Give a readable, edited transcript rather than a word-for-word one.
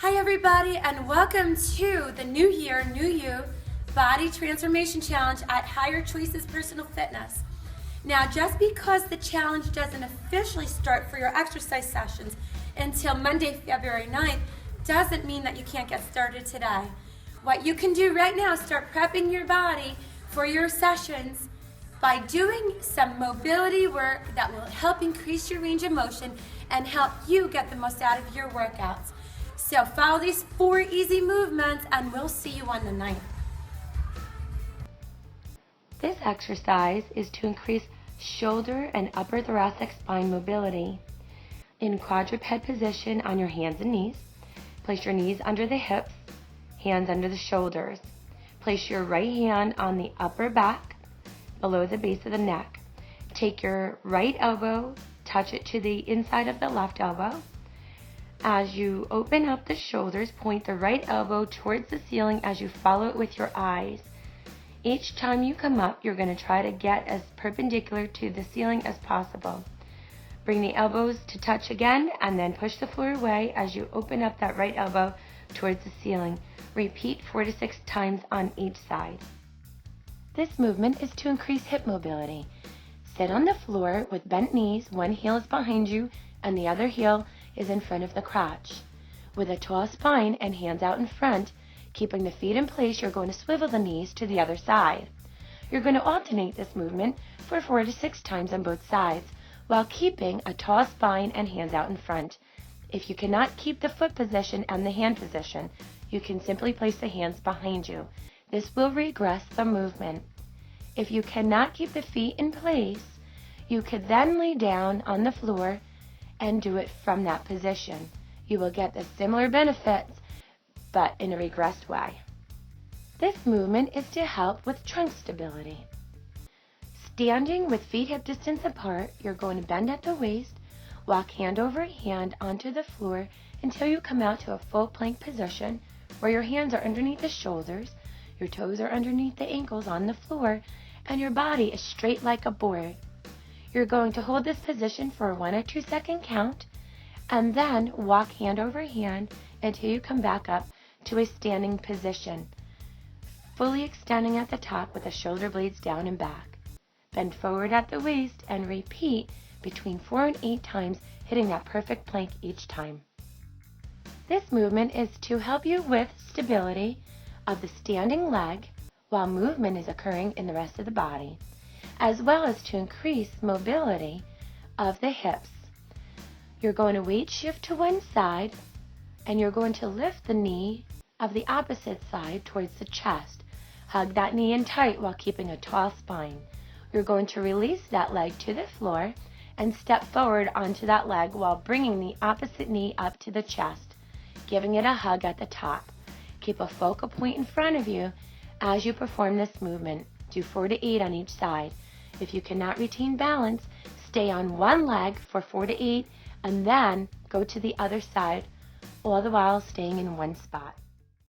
Hi everybody, and welcome to the New Year, New You Body Transformation Challenge at Higher Choices Personal Fitness. Now, just because the challenge doesn't officially start for your exercise sessions until Monday, February 9th, doesn't mean that you can't get started today. What you can do right now is start prepping your body for your sessions by doing some mobility work that will help increase your range of motion and help you get the most out of your workouts. So follow these 4 easy movements and we'll see you on the 9th. This exercise is to increase shoulder and upper thoracic spine mobility. In quadruped position on your hands and knees, place your knees under the hips, hands under the shoulders. Place your right hand on the upper back, below the base of the neck. Take your right elbow, touch it to the inside of the left elbow. As you open up the shoulders, point the right elbow towards the ceiling as you follow it with your eyes. Each time you come up, you're going to try to get as perpendicular to the ceiling as possible. Bring the elbows to touch again and then push the floor away as you open up that right elbow towards the ceiling. Repeat 4 to 6 times on each side. This movement is to increase hip mobility. Sit on the floor with bent knees. One heel is behind you and the other heel is in front of the crotch. With a tall spine and hands out in front, keeping the feet in place, you're going to swivel the knees to the other side. You're going to alternate this movement for 4 to 6 times on both sides while keeping a tall spine and hands out in front. If you cannot keep the foot position and the hand position, you can simply place the hands behind you. This will regress the movement. If you cannot keep the feet in place, you could then lay down on the floor and do it from that position. You will get the similar benefits, but in a regressed way. This movement is to help with trunk stability. Standing with feet hip distance apart, you're going to bend at the waist, walk hand over hand onto the floor until you come out to a full plank position where your hands are underneath the shoulders, your toes are underneath the ankles on the floor, and your body is straight like a board. You're going to hold this position for a 1 or 2 second count and then walk hand over hand until you come back up to a standing position, fully extending at the top with the shoulder blades down and back. Bend forward at the waist and repeat between 4 and 8 times, hitting that perfect plank each time. This movement is to help you with stability of the standing leg while movement is occurring in the rest of the body, as well as to increase mobility of the hips. You're going to weight shift to one side and you're going to lift the knee of the opposite side towards the chest. Hug that knee in tight while keeping a tall spine. You're going to release that leg to the floor and step forward onto that leg while bringing the opposite knee up to the chest, giving it a hug at the top. Keep a focal point in front of you as you perform this movement. Do 4 to 8 on each side. If you cannot retain balance, stay on one leg for 4 to 8 and then go to the other side, all the while staying in one spot.